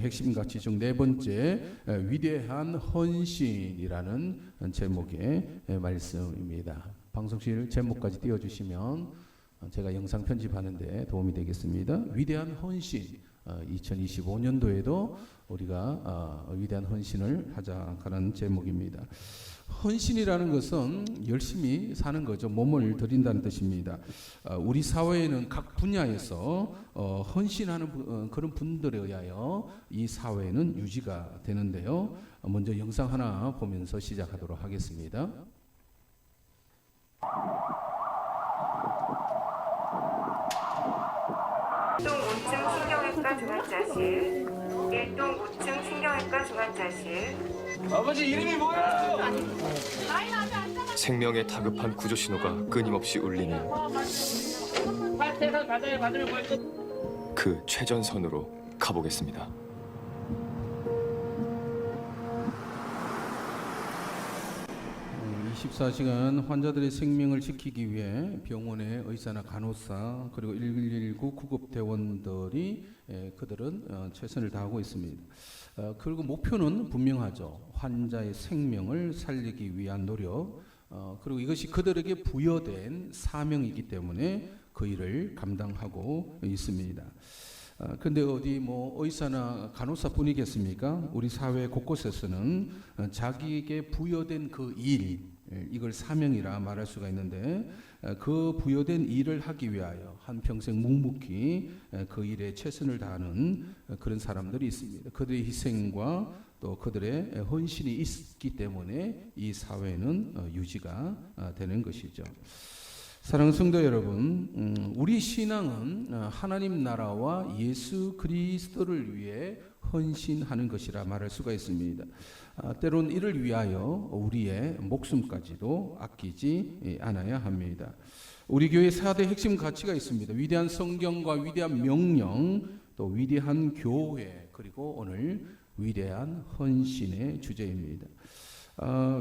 핵심 가치 중 네 번째, 위대한 헌신이라는 제목의 말씀입니다. 방송실 제목까지 띄워주시면 제가 영상 편집하는데 도움이 되겠습니다. 위대한 헌신, 2025년도에도 우리가 위대한 헌신을 하자는 제목입니다. 헌신이라는 것은 열심히 사는 거죠. 몸을 드린다는 뜻입니다. 우리 사회에는 각 분야에서 헌신하는 그런 분들에 의하여 이 사회는 유지가 되는데요. 먼저 영상 하나 보면서 시작하도록 하겠습니다. 일동 5층 신경외과 중환자실, 1동 5층 신경외과 중환자실. 아버지 이름이 뭐야? 생명에 다급한 구조 신호가 끊임없이 울리는 그 최전선으로 가보겠습니다. 24시간 환자들의 생명을 지키기 위해 병원의 의사나 간호사 그리고 119 구급대원들이 그들은 최선을 다하고 있습니다. 그리고 목표는 분명하죠. 환자의 생명을 살리기 위한 노력, 그리고 이것이 그들에게 부여된 사명이기 때문에 그 일을 감당하고 있습니다. 근데 어디 의사나 간호사뿐이겠습니까? 우리 사회 곳곳에서는 자기에게 부여된 그 일, 이걸 사명이라 말할 수가 있는데 그 부여된 일을 하기 위하여 한평생 묵묵히 그 일에 최선을 다하는 그런 사람들이 있습니다. 그들의 희생과 또 그들의 헌신이 있기 때문에 이 사회는 유지가 되는 것이죠. 사랑하는 성도 여러분, 우리 신앙은 하나님 나라와 예수 그리스도를 위해 헌신하는 것이라 말할 수가 있습니다. 때론 이를 위하여 우리의 목숨까지도 아끼지 않아야 합니다. 우리 교회 4대 핵심 가치가 있습니다. 위대한 성경과 위대한 명령, 또 위대한 교회, 그리고 오늘 위대한 헌신의 주제입니다.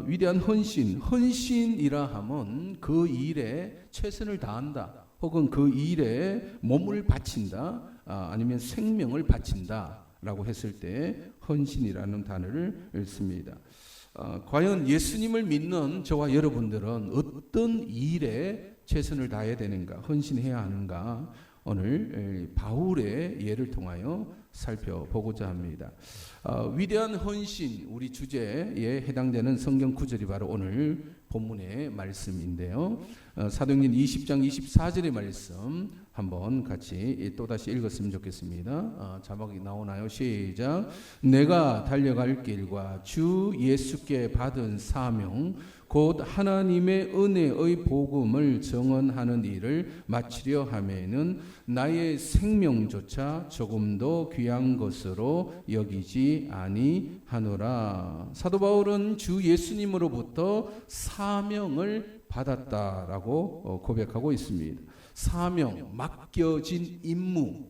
위대한 헌신이라 하면 그 일에 최선을 다한다, 혹은 그 일에 몸을 바친다, 아니면 생명을 바친다 라고 했을 때 헌신이라는 단어를 씁니다. 과연 예수님을 믿는 저와 여러분들은 어떤 일에 최선을 다해야 되는가, 헌신해야 하는가, 오늘 바울의 예를 통하여 살펴보고자 합니다. 위대한 헌신, 우리 주제에 해당되는 성경 구절이 바로 오늘 본문의 말씀인데요. 사도행전 20장 24절의 말씀 한번 같이 또다시 읽었으면 좋겠습니다. 자막이 나오나요? 시작. 내가 달려갈 길과 주 예수께 받은 사명 곧 하나님의 은혜의 복음을 증언하는 일을 마치려 하면은 나의 생명조차 조금도 귀한 것으로 여기지 아니하노라. 사도 바울은 주 예수님으로부터 사명을 받았다라고 고백하고 있습니다. 사명, 맡겨진 임무,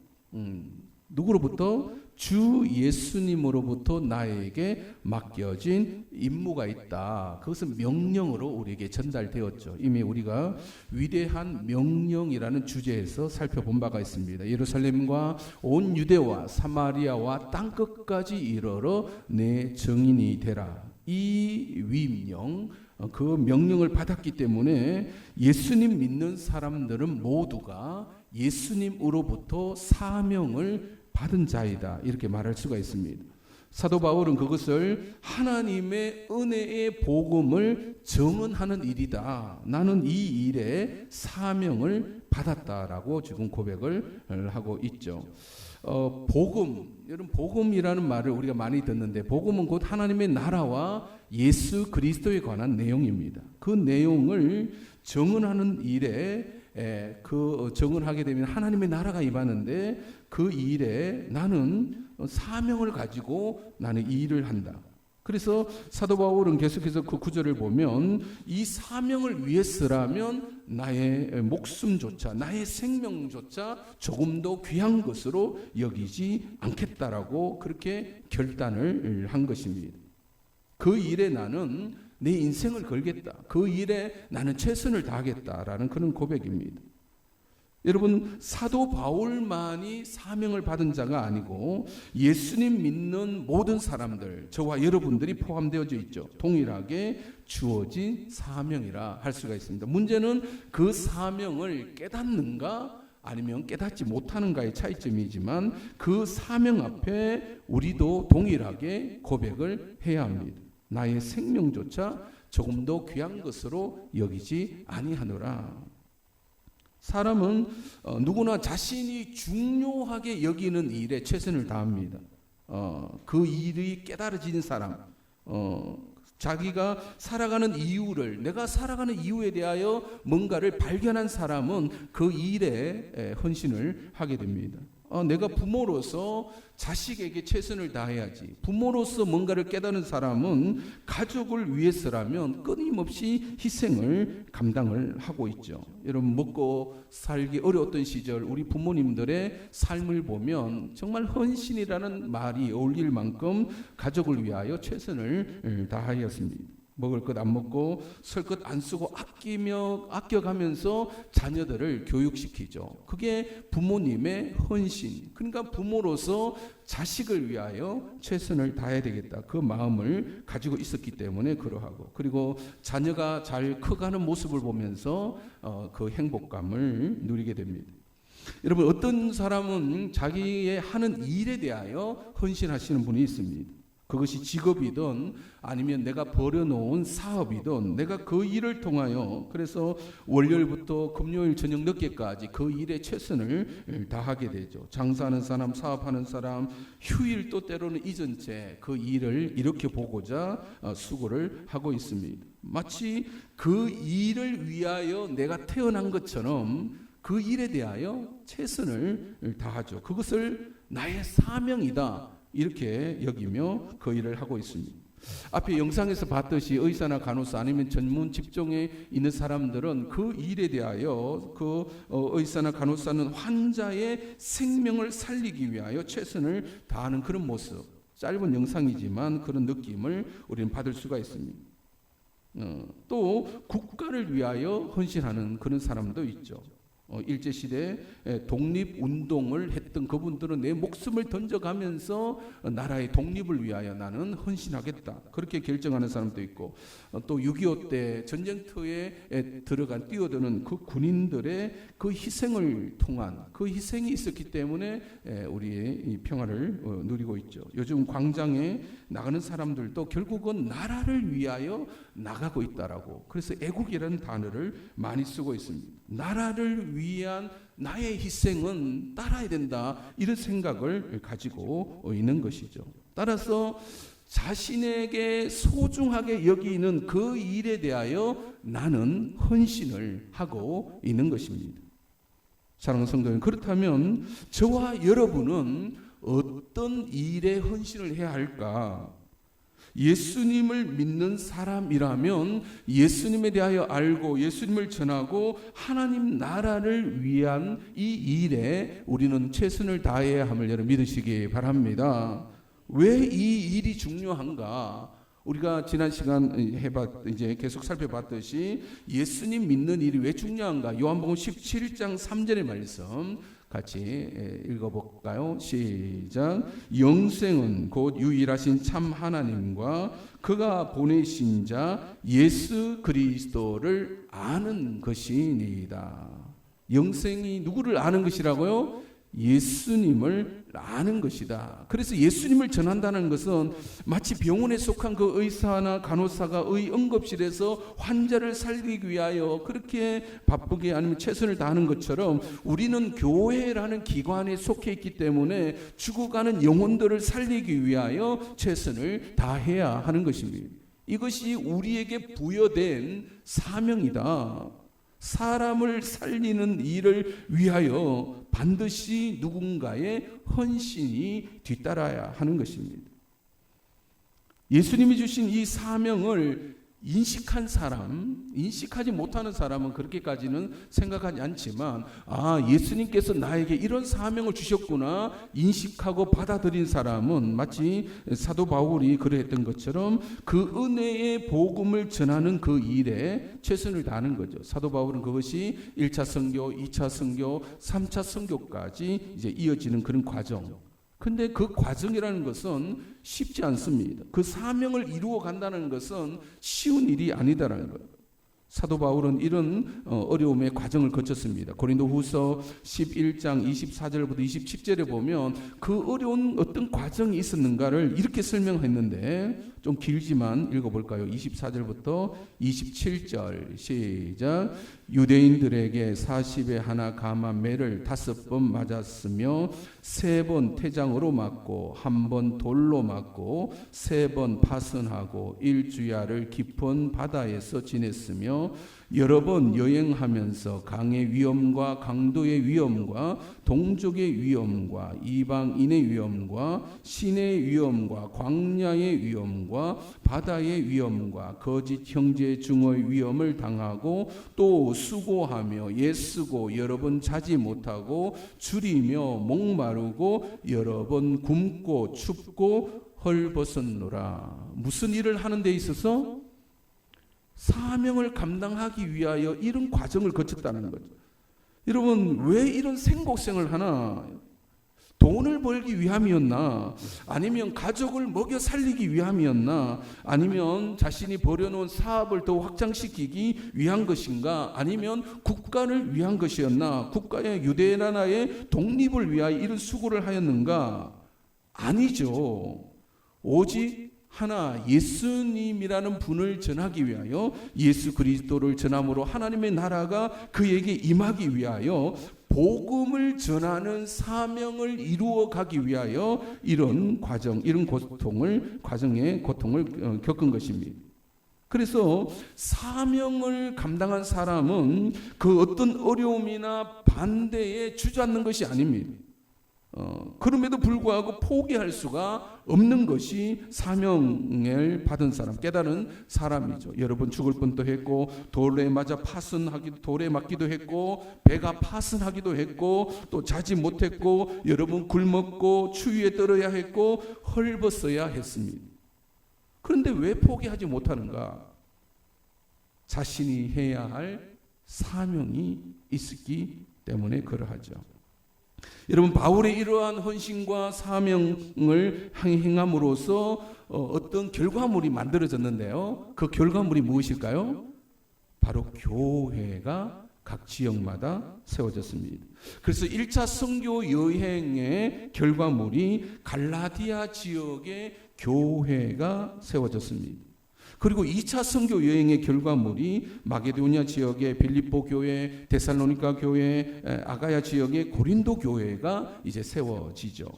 누구로부터? 주 예수님으로부터 나에게 맡겨진 임무가 있다. 그것은 명령으로 우리에게 전달되었죠. 이미 우리가 위대한 명령이라는 주제에서 살펴본 바가 있습니다. 예루살렘과 온 유대와 사마리아와 땅끝까지 이르러 내 증인이 되라. 이 위명, 그 명령을 받았기 때문에 예수님 믿는 사람들은 모두가 예수님으로부터 사명을 받은 자이다, 이렇게 말할 수가 있습니다. 사도 바울은 그것을 하나님의 은혜의 복음을 증언하는 일이다, 나는 이 일에 사명을 받았다라고 지금 고백을 하고 있죠. 여러분, 복음이라는 말을 우리가 많이 듣는데 복음은 곧 하나님의 나라와 예수 그리스도에 관한 내용입니다. 그 내용을 증언하는 일에 그 증언하게 되면 하나님의 나라가 임하는데 그 일에 나는 사명을 가지고 나는 이 일을 한다. 그래서 사도 바울은 계속해서 그 구절을 보면 이 사명을 위해서라면 나의 목숨조차, 나의 생명조차 조금도 귀한 것으로 여기지 않겠다라고 그렇게 결단을 한 것입니다. 그 일에 나는 내 인생을 걸겠다, 그 일에 나는 최선을 다하겠다라는 그런 고백입니다. 여러분, 사도 바울만이 사명을 받은 자가 아니고 예수님 믿는 모든 사람들, 저와 여러분들이 포함되어져 있죠. 동일하게 주어진 사명이라 할 수가 있습니다. 문제는 그 사명을 깨닫는가 아니면 깨닫지 못하는가의 차이점이지만 그 사명 앞에 우리도 동일하게 고백을 해야 합니다. 나의 생명조차 조금 더 귀한 것으로 여기지 아니하노라. 사람은 누구나 자신이 중요하게 여기는 일에 최선을 다합니다. 그 일이 깨달아지는 사람, 자기가 살아가는 이유를, 내가 살아가는 이유에 대하여 뭔가를 발견한 사람은 그 일에 헌신을 하게 됩니다. 내가 부모로서 자식에게 최선을 다해야지. 부모로서 뭔가를 깨닫는 사람은 가족을 위해서라면 끊임없이 희생을 감당을 하고 있죠. 여러분, 먹고 살기 어려웠던 시절 우리 부모님들의 삶을 보면 정말 헌신이라는 말이 어울릴 만큼 가족을 위하여 최선을 다하였습니다. 먹을 것 안 먹고 쓸 것 안 쓰고 아껴가면서 자녀들을 교육시키죠. 그게 부모님의 헌신. 그러니까 부모로서 자식을 위하여 최선을 다해야 되겠다. 그 마음을 가지고 있었기 때문에 그러하고, 그리고 자녀가 잘 커가는 모습을 보면서 그 행복감을 누리게 됩니다. 여러분, 어떤 사람은 자기의 하는 일에 대하여 헌신하시는 분이 있습니다. 그것이 직업이든 아니면 내가 벌여놓은 사업이든 내가 그 일을 통하여, 그래서 월요일부터 금요일 저녁 늦게까지 그 일에 최선을 다하게 되죠. 장사하는 사람, 사업하는 사람, 휴일도 때로는 잊은 채 그 일을 이렇게 보고자 수고를 하고 있습니다. 마치 그 일을 위하여 내가 태어난 것처럼 그 일에 대하여 최선을 다하죠. 그것을 나의 사명이다 이렇게 여기며 그 일을 하고 있습니다. 앞에 영상에서 봤듯이 의사나 간호사 아니면 전문 직종에 있는 사람들은 그 일에 대하여 그 의사나 간호사는 환자의 생명을 살리기 위하여 최선을 다하는 그런 모습, 짧은 영상이지만 그런 느낌을 우리는 받을 수가 있습니다. 또 국가를 위하여 헌신하는 그런 사람도 있죠. 일제시대에 독립운동을 했던 그분들은 내 목숨을 던져가면서 나라의 독립을 위하여 나는 헌신하겠다, 그렇게 결정하는 사람도 있고, 또 6.25 때 전쟁터에 들어간 뛰어드는 그 군인들의 그 희생을 통한 그 희생이 있었기 때문에 우리의 이 평화를 누리고 있죠. 요즘 광장에 나가는 사람들도 결국은 나라를 위하여 나가고 있다라고, 그래서 애국이라는 단어를 많이 쓰고 있습니다. 나라를 위한 나의 희생은 따라야 된다, 이런 생각을 가지고 있는 것이죠. 따라서 자신에게 소중하게 여기는 그 일에 대하여 나는 헌신을 하고 있는 것입니다. 사랑하는 성도 여러분, 그렇다면 저와 여러분은 어떤 일에 헌신을 해야 할까? 예수님을 믿는 사람이라면 예수님에 대하여 알고 예수님을 전하고 하나님 나라를 위한 이 일에 우리는 최선을 다해야 함을 여러분 믿으시기 바랍니다. 왜 이 일이 중요한가? 우리가 지난 시간 이제 계속 살펴봤듯이 예수님 믿는 일이 왜 중요한가? 요한복음 17장 3절의 말씀 같이 읽어볼까요? 시작. 영생은 곧 유일하신 참 하나님과 그가 보내신 자 예수 그리스도를 아는 것이니이다. 영생이 누구를 아는 것이라고요? 예수님을 아는 것이다. 그래서 예수님을 전한다는 것은 마치 병원에 속한 그 의사나 간호사가 응급실에서 환자를 살리기 위하여 그렇게 바쁘게 아니면 최선을 다하는 것처럼 우리는 교회라는 기관에 속해 있기 때문에 죽어가는 영혼들을 살리기 위하여 최선을 다해야 하는 것입니다. 이것이 우리에게 부여된 사명이다. 사람을 살리는 일을 위하여 반드시 누군가의 헌신이 뒤따라야 하는 것입니다. 예수님이 주신 이 사명을 인식한 사람, 인식하지 못하는 사람은 그렇게까지는 생각하지 않지만, 예수님께서 나에게 이런 사명을 주셨구나 인식하고 받아들인 사람은 마치 사도 바울이 그랬던 것처럼 그 은혜의 복음을 전하는 그 일에 최선을 다하는 거죠. 사도 바울은 그것이 1차 선교, 2차 선교, 3차 선교까지 이제 이어지는 그런 과정. 근데 그 과정이라는 것은 쉽지 않습니다. 그 사명을 이루어 간다는 것은 쉬운 일이 아니다라는 거예요. 사도 바울은 이런 어려움의 과정을 거쳤습니다. 고린도후서 11장 24절부터 27절에 보면 그 어려운 어떤 과정이 있었는가를 이렇게 설명했는데 좀 길지만 읽어볼까요? 24절부터 27절 시작. 유대인들에게 40에 하나 감한 매를 5번 맞았으며 3번 태장으로 맞고 1번 돌로 맞고 3번 파선하고 1주야를 깊은 바다에서 지냈으며 여러 번 여행하면서 강의 위험과 강도의 위험과 동족의 위험과 이방인의 위험과 신의 위험과 광야의 위험과 바다의 위험과 거짓 형제 중의 위험을 당하고 또 수고하며 애쓰고 여러 번 자지 못하고 줄이며 목마르고 여러 번 굶고 춥고 헐벗었노라. 무슨 일을 하는 데 있어서? 사명을 감당하기 위하여 이런 과정을 거쳤다는 거죠. 여러분, 왜 이런 생곡생을 하나? 돈을 벌기 위함이었나? 아니면 가족을 먹여 살리기 위함이었나? 아니면 자신이 벌여놓은 사업을 더 확장시키기 위한 것인가? 아니면 국가를 위한 것이었나? 국가의 유대 나라의 독립을 위하여 이런 수고를 하였는가? 아니죠. 오직 하나, 예수님이라는 분을 전하기 위하여, 예수 그리스도를 전함으로 하나님의 나라가 그에게 임하기 위하여 복음을 전하는 사명을 이루어 가기 위하여 이런 과정, 이런 과정의 고통을 겪은 것입니다. 그래서 사명을 감당한 사람은 그 어떤 어려움이나 반대에 주저앉는 것이 아닙니다. 그럼에도 불구하고 포기할 수가 없는 것이 사명을 받은 사람, 깨달은 사람이죠. 여러 번 죽을 뻔도 했고, 돌에 맞기도 했고, 배가 파선하기도 했고, 또 자지 못했고, 여러 번 굶었고, 추위에 떨어야 했고, 헐벗어야 했습니다. 그런데 왜 포기하지 못하는가? 자신이 해야 할 사명이 있었기 때문에 그러하죠. 여러분, 바울의 이러한 헌신과 사명을 행함으로써 어떤 결과물이 만들어졌는데요. 그 결과물이 무엇일까요? 바로 교회가 각 지역마다 세워졌습니다. 그래서 1차 선교 여행의 결과물이 갈라디아 지역의 교회가 세워졌습니다. 그리고 2차 선교 여행의 결과물이 마게도니아 지역의 빌립보 교회, 데살로니가 교회, 아가야 지역의 고린도 교회가 이제 세워지죠.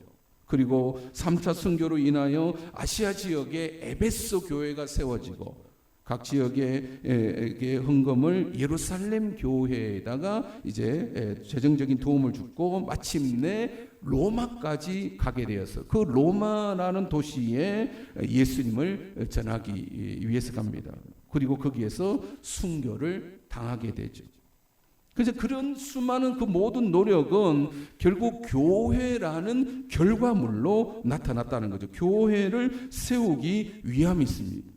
그리고 3차 선교로 인하여 아시아 지역의 에베소 교회가 세워지고, 각 지역의 헌금을 예루살렘 교회에다가 이제 재정적인 도움을 주고 마침내 로마까지 가게 되어서 그 로마라는 도시에 예수님을 전하기 위해서 갑니다. 그리고 거기에서 순교를 당하게 되죠. 그래서 그런 수많은 그 모든 노력은 결국 교회라는 결과물로 나타났다는 거죠. 교회를 세우기 위함이 있습니다.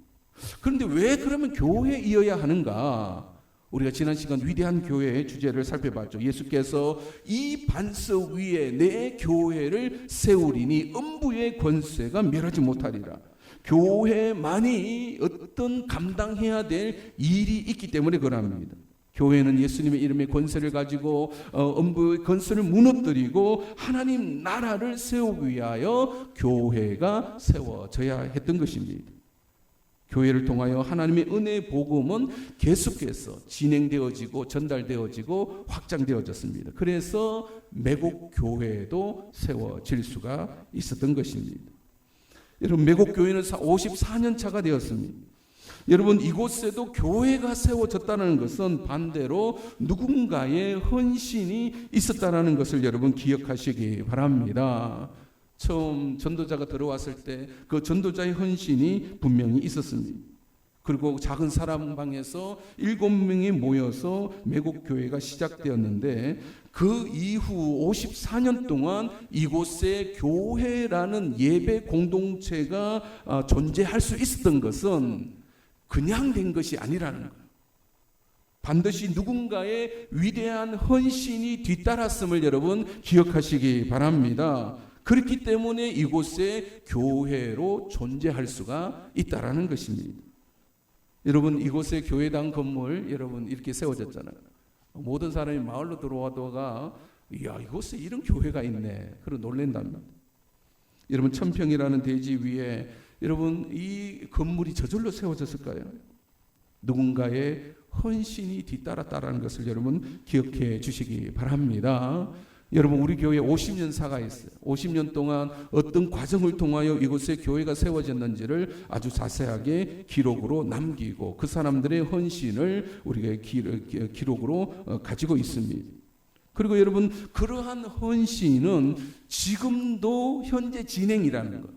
그런데 왜 그러면 교회이어야 하는가? 우리가 지난 시간 위대한 교회의 주제를 살펴봤죠. 예수께서 이 반석 위에 내 교회를 세우리니 음부의 권세가 멸하지 못하리라. 교회만이 어떤 감당해야 될 일이 있기 때문에 그럽니다. 교회는 예수님의 이름의 권세를 가지고 음부의 권세를 무너뜨리고 하나님 나라를 세우기 위하여 교회가 세워져야 했던 것입니다. 교회를 통하여 하나님의 은혜의 복음은 계속해서 진행되어지고 전달되어지고 확장되어졌습니다. 그래서 매국 교회도 세워질 수가 있었던 것입니다. 여러분, 매국 교회는 54년 차가 되었습니다. 여러분, 이곳에도 교회가 세워졌다는 것은 반대로 누군가의 헌신이 있었다는 것을 여러분 기억하시기 바랍니다. 처음 전도자가 들어왔을 때 그 전도자의 헌신이 분명히 있었습니다. 그리고 작은 사랑방에서 7명이 모여서 매국 교회가 시작되었는데 그 이후 54년 동안 이곳에 교회라는 예배 공동체가 존재할 수 있었던 것은 그냥 된 것이 아니라는 거예요. 반드시 누군가의 위대한 헌신이 뒤따랐음을 여러분 기억하시기 바랍니다. 그렇기 때문에 이곳에 교회로 존재할 수가 있다라는 것입니다. 여러분 이곳에 교회당 건물 여러분 이렇게 세워졌잖아요. 모든 사람이 마을로 들어와도가 이야 이곳에 이런 교회가 있네. 그러 놀랜답니다. 여러분 천평이라는 대지 위에 여러분 이 건물이 저절로 세워졌을까요? 누군가의 헌신이 뒤따랐다라는 것을 여러분 기억해 주시기 바랍니다. 여러분 우리 교회에 50년사가 있어요. 50년 동안 어떤 과정을 통하여 이곳에 교회가 세워졌는지를 아주 자세하게 기록으로 남기고 그 사람들의 헌신을 우리가 기록으로 가지고 있습니다. 그리고 여러분 그러한 헌신은 지금도 현재 진행이라는 것.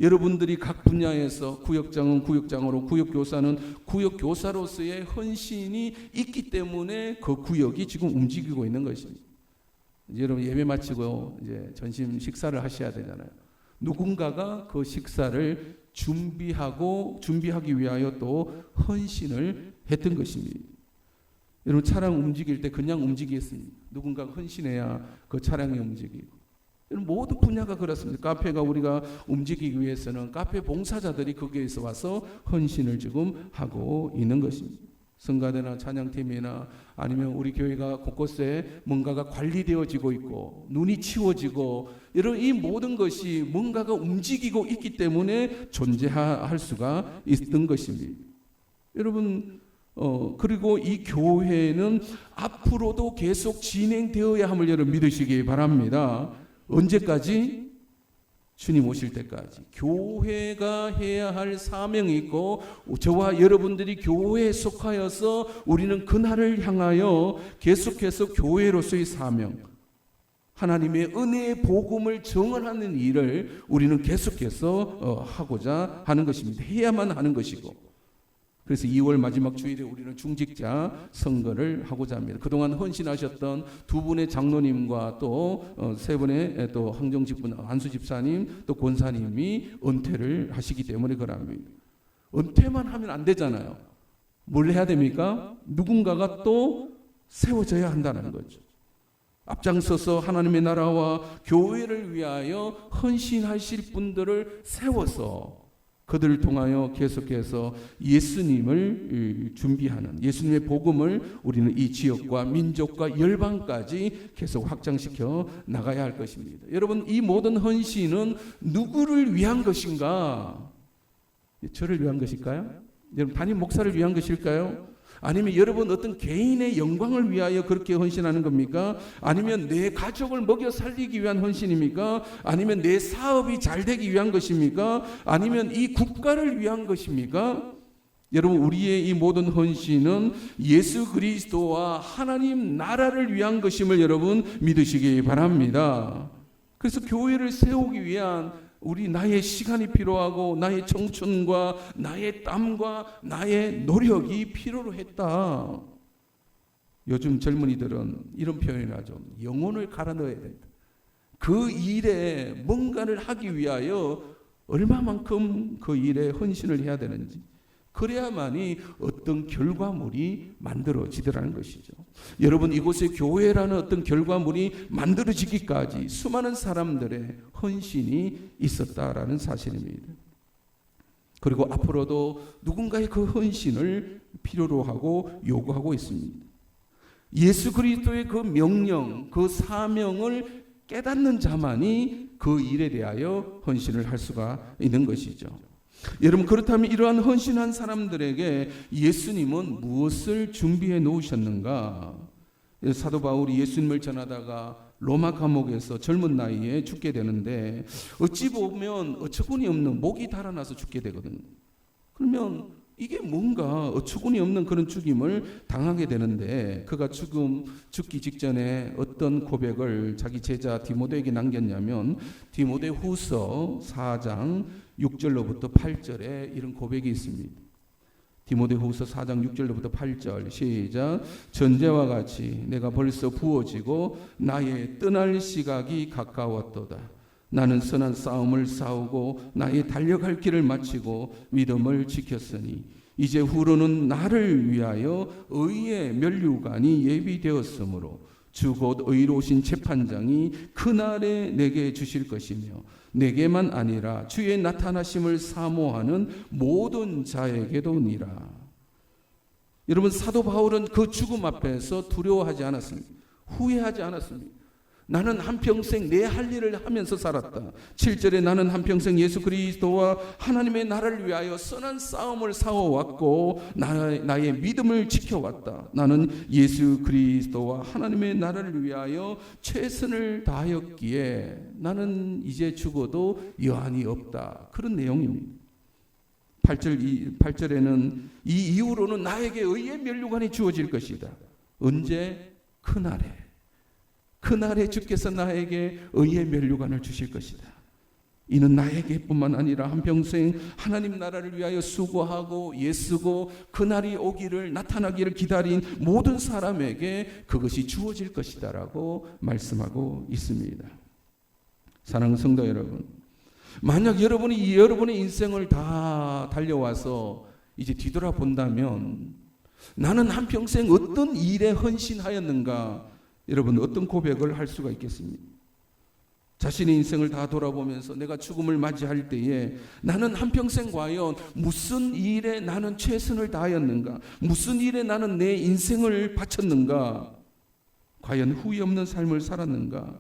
여러분들이 각 분야에서 구역장은 구역장으로, 구역교사는 구역교사로서의 헌신이 있기 때문에 그 구역이 지금 움직이고 있는 것입니다. 이제 여러분 예배 마치고 이제 점심 식사를 하셔야 되잖아요. 누군가가 그 식사를 준비하기 위하여 또 헌신을 했던 것입니다. 여러분 차량 움직일 때 그냥 움직이겠습니다. 누군가가 헌신해야 그 차량이 움직이고. 모든 분야가 그렇습니다. 카페가 우리가 움직이기 위해서는 카페 봉사자들이 거기에서 와서 헌신을 지금 하고 있는 것입니다. 성가대나 찬양팀이나 아니면 우리 교회가 곳곳에 뭔가가 관리되어지고 있고 눈이 치워지고 이런 이 모든 것이 뭔가가 움직이고 있기 때문에 존재할 수가 있던 것입니다. 여러분 그리고 이 교회는 앞으로도 계속 진행되어야 함을 여러분 믿으시기 바랍니다. 언제까지? 주님 오실 때까지. 교회가 해야 할 사명이 있고 저와 여러분들이 교회에 속하여서 우리는 그날을 향하여 계속해서 교회로서의 사명, 하나님의 은혜의 복음을 증언하는 일을 우리는 계속해서 하고자 하는 것입니다. 해야만 하는 것이고, 그래서 2월 마지막 주일에 우리는 중직자 선거를 하고자 합니다. 그동안 헌신하셨던 두 분의 장로님과 또 세 분의 또 항정집분 안수 집사님 또 권사님이 은퇴를 하시기 때문에 그럽니다. 은퇴만 하면 안 되잖아요. 뭘 해야 됩니까? 누군가가 또 세워져야 한다는 거죠. 앞장서서 하나님의 나라와 교회를 위하여 헌신하실 분들을 세워서 그들을 통하여 계속해서 예수님을 준비하는, 예수님의 복음을 우리는 이 지역과 민족과 열방까지 계속 확장시켜 나가야 할 것입니다. 여러분 이 모든 헌신은 누구를 위한 것인가? 저를 위한 것일까요? 여러분 담임 목사를 위한 것일까요? 아니면 여러분 어떤 개인의 영광을 위하여 그렇게 헌신하는 겁니까? 아니면 내 가족을 먹여 살리기 위한 헌신입니까? 아니면 내 사업이 잘 되기 위한 것입니까? 아니면 이 국가를 위한 것입니까? 여러분 우리의 이 모든 헌신은 예수 그리스도와 하나님 나라를 위한 것임을 여러분 믿으시기 바랍니다. 그래서 교회를 세우기 위한 나의 시간이 필요하고 나의 청춘과 나의 땀과 나의 노력이 필요로 했다. 요즘 젊은이들은 이런 표현을 하죠. 영혼을 갈아 넣어야 된다. 그 일에 뭔가를 하기 위하여 얼마만큼 그 일에 헌신을 해야 되는지, 그래야만이 어떤 결과물이 만들어지더라는 것이죠. 여러분 이곳에 교회라는 어떤 결과물이 만들어지기까지 수많은 사람들의 헌신이 있었다라는 사실입니다. 그리고 앞으로도 누군가의 그 헌신을 필요로 하고 요구하고 있습니다. 예수 그리스도의 그 명령, 그 사명을 깨닫는 자만이 그 일에 대하여 헌신을 할 수가 있는 것이죠. 여러분 그렇다면 이러한 헌신한 사람들에게 예수님은 무엇을 준비해 놓으셨는가? 사도 바울이 예수님을 전하다가 로마 감옥에서 젊은 나이에 죽게 되는데 어찌 보면 어처구니 없는 목이 달아나서 죽게 되거든요. 그러면 이게 뭔가 어처구니 없는 그런 죽임을 당하게 되는데 그가 죽기 직전에 어떤 고백을 자기 제자 디모데에게 남겼냐면 디모데 후서 4장 6절로부터 8절에 이런 고백이 있습니다. 디모데후서 4장 6절부터 8절 시작. 전제와 같이 내가 벌써 부어지고 나의 떠날 시각이 가까웠도다. 나는 선한 싸움을 싸우고 나의 달려갈 길을 마치고 믿음을 지켰으니 이제 후로는 나를 위하여 의의 면류관이 예비되었으므로 주 곧 의로우신 재판장이 그날에 내게 주실 것이며 내게만 아니라 주의 나타나심을 사모하는 모든 자에게도니라. 여러분, 사도 바울은 그 죽음 앞에서 두려워하지 않았습니다. 후회하지 않았습니다. 나는 한평생 내 할 일을 하면서 살았다. 7절에 나는 한평생 예수 그리스도와 하나님의 나라를 위하여 선한 싸움을 싸워왔고 나의 믿음을 지켜왔다. 나는 예수 그리스도와 하나님의 나라를 위하여 최선을 다하였기에 나는 이제 죽어도 여한이 없다. 그런 내용입니다. 8절에는 이 이후로는 나에게 의의 면류관이 주어질 것이다. 언제? 그날에 주께서 나에게 의의 면류관을 주실 것이다. 이는 나에게뿐만 아니라 한평생 하나님 나라를 위하여 수고하고 애쓰고 그날이 오기를 나타나기를 기다린 모든 사람에게 그것이 주어질 것이다 라고 말씀하고 있습니다. 사랑하는 성도 여러분, 만약 여러분이 여러분의 인생을 다 달려와서 이제 뒤돌아본다면 나는 한평생 어떤 일에 헌신하였는가, 여러분 어떤 고백을 할 수가 있겠습니까? 자신의 인생을 다 돌아보면서 내가 죽음을 맞이할 때에 나는 한평생 과연 무슨 일에 나는 최선을 다하였는가, 무슨 일에 나는 내 인생을 바쳤는가, 과연 후회 없는 삶을 살았는가,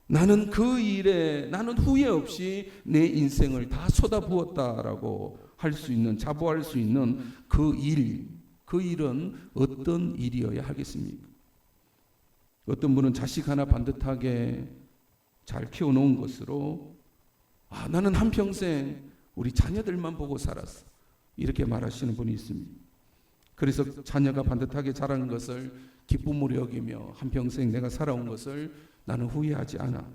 나는 그 일에 나는 후회 없이 내 인생을 다 쏟아부었다라고 할 수 있는, 자부할 수 있는 그 일은 어떤 일이어야 하겠습니까? 어떤 분은 자식 하나 반듯하게 잘 키워놓은 것으로 나는 한평생 우리 자녀들만 보고 살았어, 이렇게 말하시는 분이 있습니다. 그래서 자녀가 반듯하게 자란 것을 기쁨으로 여기며 한평생 내가 살아온 것을 나는 후회하지 않아,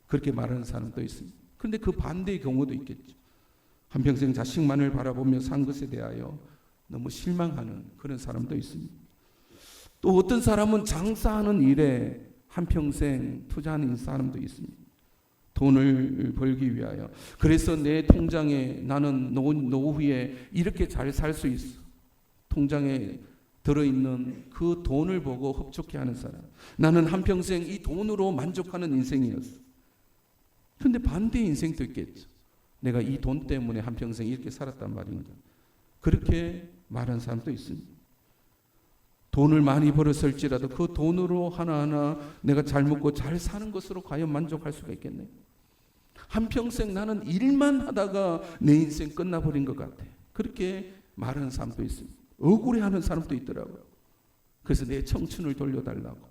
그렇게 말하는 사람도 있습니다. 그런데 그 반대의 경우도 있겠죠. 한평생 자식만을 바라보며 산 것에 대하여 너무 실망하는 그런 사람도 있습니다. 또 어떤 사람은 장사하는 일에 한평생 투자하는 사람도 있습니다. 돈을 벌기 위하여. 그래서 내 통장에 나는 노후에 이렇게 잘 살 수 있어. 통장에 들어있는 그 돈을 보고 흡족해하는 사람. 나는 한평생 이 돈으로 만족하는 인생이었어. 그런데 반대의 인생도 있겠죠. 내가 이 돈 때문에 한평생 이렇게 살았단 말입니다. 그렇게 말하는 사람도 있습니다. 돈을 많이 벌었을지라도 그 돈으로 하나하나 내가 잘 먹고 잘 사는 것으로 과연 만족할 수가 있겠네. 한평생 나는 일만 하다가 내 인생 끝나버린 것 같아. 그렇게 말하는 사람도 있습니다. 억울해하는 사람도 있더라고요. 그래서 내 청춘을 돌려달라고.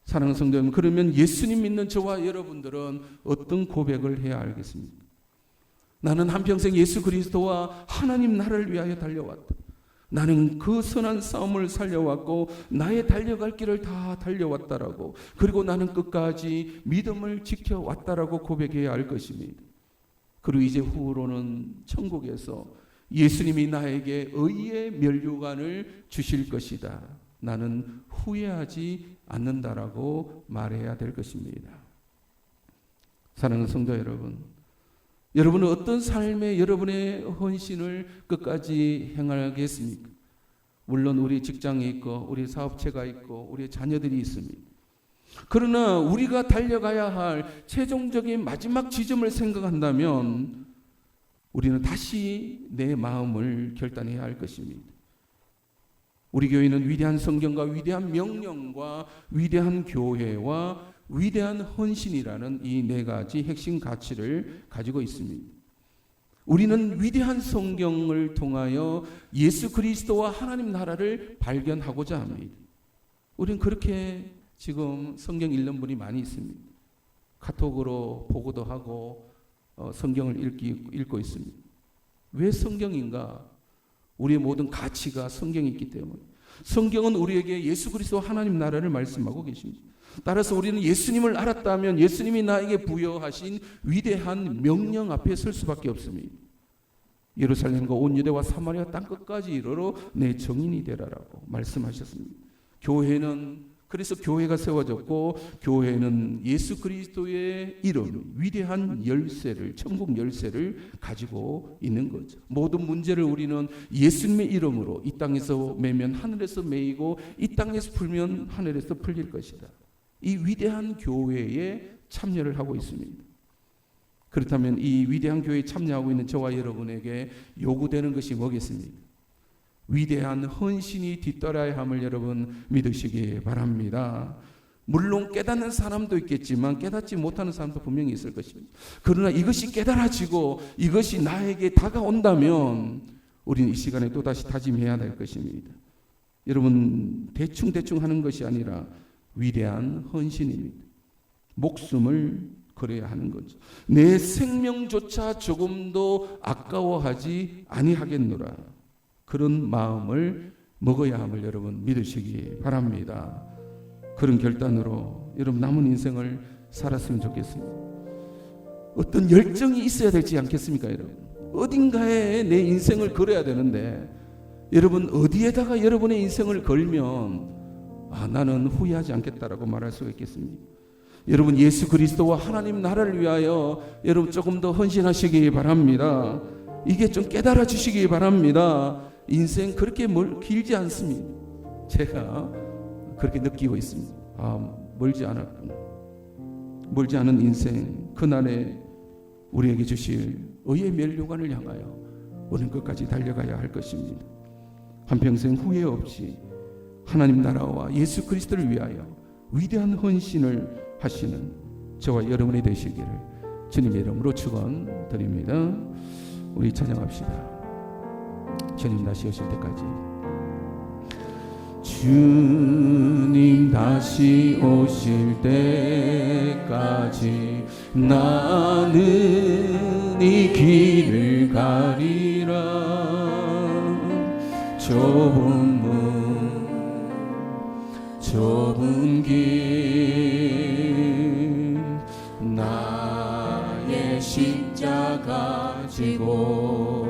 사랑하는 성도 여러분, 그러면 예수님 믿는 저와 여러분들은 어떤 고백을 해야 알겠습니까? 나는 한평생 예수 그리스도와 하나님 나라를 위하여 달려왔다. 나는 그 선한 싸움을 살려왔고 나의 달려갈 길을 다 달려왔다라고, 그리고 나는 끝까지 믿음을 지켜왔다라고 고백해야 할 것입니다. 그리고 이제 후로는 천국에서 예수님이 나에게 의의 면류관을 주실 것이다. 나는 후회하지 않는다라고 말해야 될 것입니다. 사랑하는 성도 여러분, 여러분은 어떤 삶에 여러분의 헌신을 끝까지 행하겠습니까? 물론 우리 직장이 있고 우리 사업체가 있고 우리 자녀들이 있습니다. 그러나 우리가 달려가야 할 최종적인 마지막 지점을 생각한다면 우리는 다시 내 마음을 결단해야 할 것입니다. 우리 교회는 위대한 성경과 위대한 명령과 위대한 교회와 위대한 헌신이라는 이 네 가지 핵심 가치를 가지고 있습니다. 우리는 위대한 성경을 통하여 예수 그리스도와 하나님 나라를 발견하고자 합니다. 우리는 그렇게 지금 성경 읽는 분이 많이 있습니다. 카톡으로 보고도 하고 성경을 읽고 있습니다. 왜 성경인가? 우리의 모든 가치가 성경에 있기 때문에. 성경은 우리에게 예수 그리스도 하나님 나라를 말씀하고 계십니다. 따라서 우리는 예수님을 알았다면 예수님이 나에게 부여하신 위대한 명령 앞에 설 수밖에 없습니다. 예루살렘과 온 유대와 사마리아 땅끝까지 이르러 내 증인이 되라라고 말씀하셨습니다. 교회는 그래서 교회가 세워졌고 교회는 예수 그리스도의 이름, 위대한 열쇠를, 천국 열쇠를 가지고 있는 거죠. 모든 문제를 우리는 예수님의 이름으로 이 땅에서 매면 하늘에서 매이고 이 땅에서 풀면 하늘에서 풀릴 것이다. 이 위대한 교회에 참여를 하고 있습니다. 그렇다면 이 위대한 교회에 참여하고 있는 저와 여러분에게 요구되는 것이 뭐겠습니까? 위대한 헌신이 뒤따라야 함을 여러분 믿으시기 바랍니다. 물론 깨닫는 사람도 있겠지만 깨닫지 못하는 사람도 분명히 있을 것입니다. 그러나 이것이 깨달아지고 이것이 나에게 다가온다면 우리는 이 시간에 또다시 다짐해야 될 것입니다. 여러분 대충 하는 것이 아니라 위대한 헌신입니다. 목숨을 걸어야 하는 거죠. 내 생명조차 조금도 아까워하지 아니하겠노라. 그런 마음을 먹어야 함을 여러분 믿으시기 바랍니다. 그런 결단으로 여러분 남은 인생을 살았으면 좋겠습니다. 어떤 열정이 있어야 되지 않겠습니까, 여러분? 어딘가에 내 인생을 걸어야 되는데 여러분 어디에다가 여러분의 인생을 걸면 나는 후회하지 않겠다라고 말할 수가 있겠습니까? 여러분 예수 그리스도와 하나님 나라를 위하여 여러분 조금 더 헌신하시기 바랍니다. 이게 좀 깨달아 주시기 바랍니다. 인생 그렇게 길지 않습니다. 제가 그렇게 느끼고 있습니다. 멀지 않았구나. 멀지 않은 인생, 그날에 우리에게 주실 의의 멸류관을 향하여 오늘 끝까지 달려가야 할 것입니다. 한평생 후회 없이 하나님 나라와 예수 그리스도를 위하여 위대한 헌신을 하시는 저와 여러분이 되시기를 주님의 이름으로 축원드립니다. 우리 찬양합시다. 주님 다시 오실 때까지. 주님 다시 오실 때까지 나는 이 길을 가리라. 좁은 길 나의 십자가 지고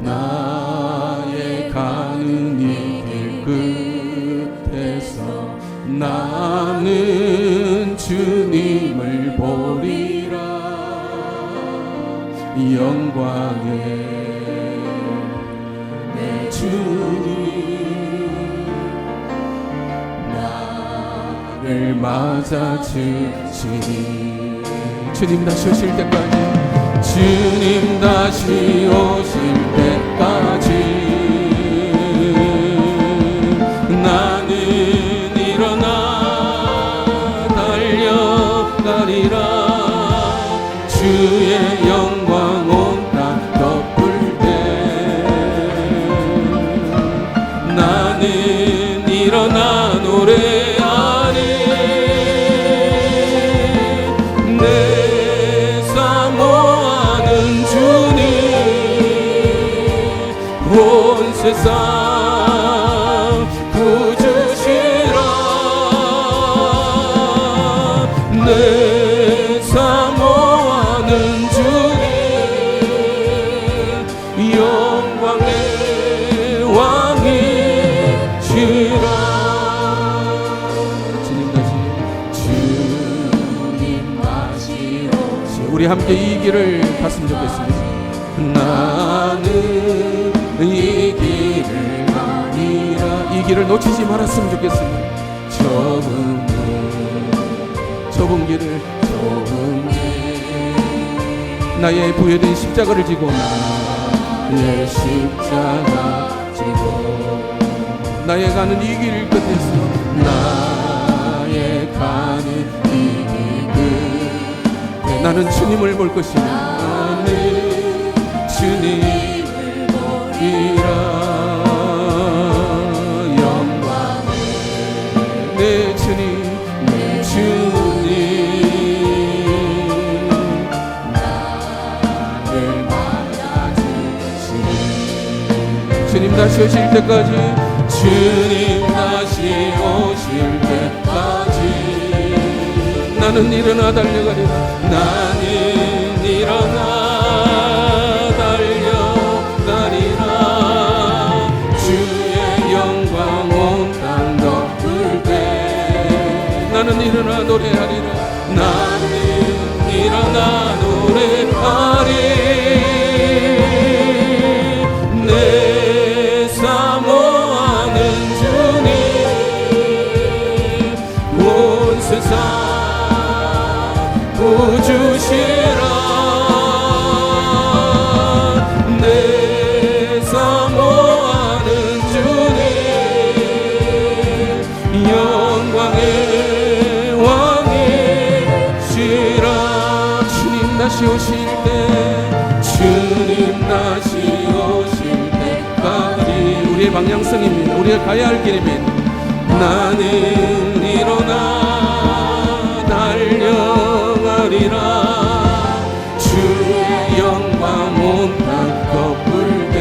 나의 가는 이 길 끝에서 나는 주님을 보리라. 영광의 내 주님 나를 맞아주시니. 주님 다시 오실 때까지, 주님 다시 오실 때까지 나는 일어나 달려가리라. 주의 영광 온 땅 덮을 때 나는 일어나 노래하리. 내 사모하는 주님 온 세상 구주시라. 내 사모하는 주님 영광의 왕이시라. 주님 다시 오시. 우리 함께 이 길을 갔으면 좋겠습니다. 나는 이 길을 가리라. 이 길을 놓치지 말았으면 좋겠습니다. 좁은 길을 나의 부여된 십자가를 지고 나의 십자가 지고 나의 가는 이 길 끝에서 나의 가는 이 길 끝에 나는 주님을 볼 것이다. 나는 주님을 보리라. 영광의 내 주님 내 주님 나를 맞아주시니. 주님 다시 오실 때까지, 주님 다시 오실 때까지 나는 일어나 달려가리라. 나는 일어나 부어주시라. 내 사모하는 주님 영광의 왕이시라. 주님 다시 오실 때, 주님 다시 오실 때까지 우리의 방향성입니다. 우리가 가야 할 길입니다. 나는 일어나 달려가리라. 주의 영광 온땅 덮을 때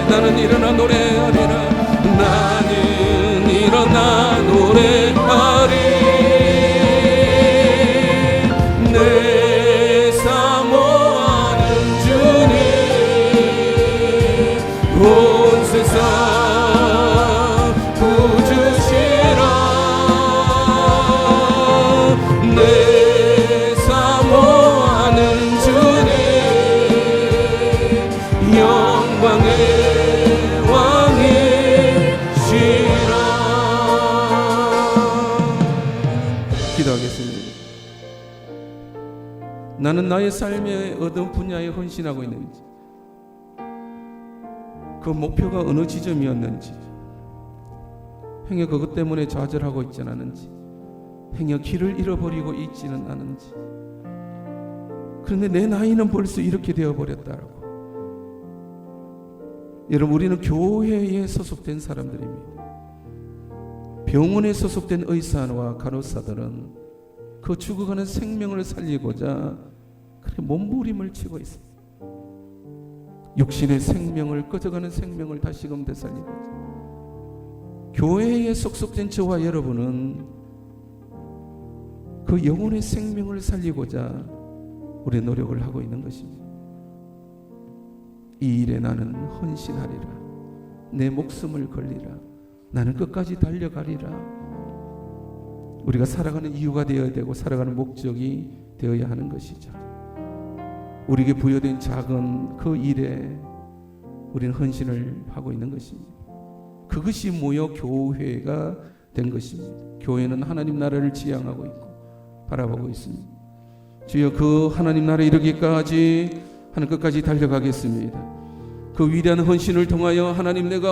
나는 일어나 노래하리라. 나는 일어나 노래하리. 내 사모하는 주님 온 세상 부주시라. 내 사모하는 주님 영광의 왕이시라. 기도하겠습니다. 나는 나의 삶의 어떤 분야에 헌신하고 있는지, 그 목표가 어느 지점이었는지, 행여 그것 때문에 좌절하고 있지는 않은지, 행여 길을 잃어버리고 있지는 않은지. 그런데 내 나이는 벌써 이렇게 되어버렸다라고. 여러분, 우리는 교회에 소속된 사람들입니다. 병원에 소속된 의사와 간호사들은 그 죽어가는 생명을 살리고자 그렇게 몸부림을 치고 있습니다. 육신의 생명을, 꺼져가는 생명을 다시금 되살리고자. 교회에 속속된 저와 여러분은 그 영혼의 생명을 살리고자 우리 노력을 하고 있는 것입니다. 이 일에 나는 헌신하리라. 내 목숨을 걸리라. 나는 끝까지 달려가리라. 우리가 살아가는 이유가 되어야 되고 살아가는 목적이 되어야 하는 것이죠. 우리에게 부여된 작은 그 일에 우리는 헌신을 하고 있는 것입니다. 그것이 모여 교회가 된 것입니다. 교회는 하나님 나라를 지향하고 있고 바라보고 있습니다. 주여, 그 하나님 나라에 이르기까지 하는 끝까지 달려가겠습니다. 그 위대한 헌신을 통하여 하나님, 내가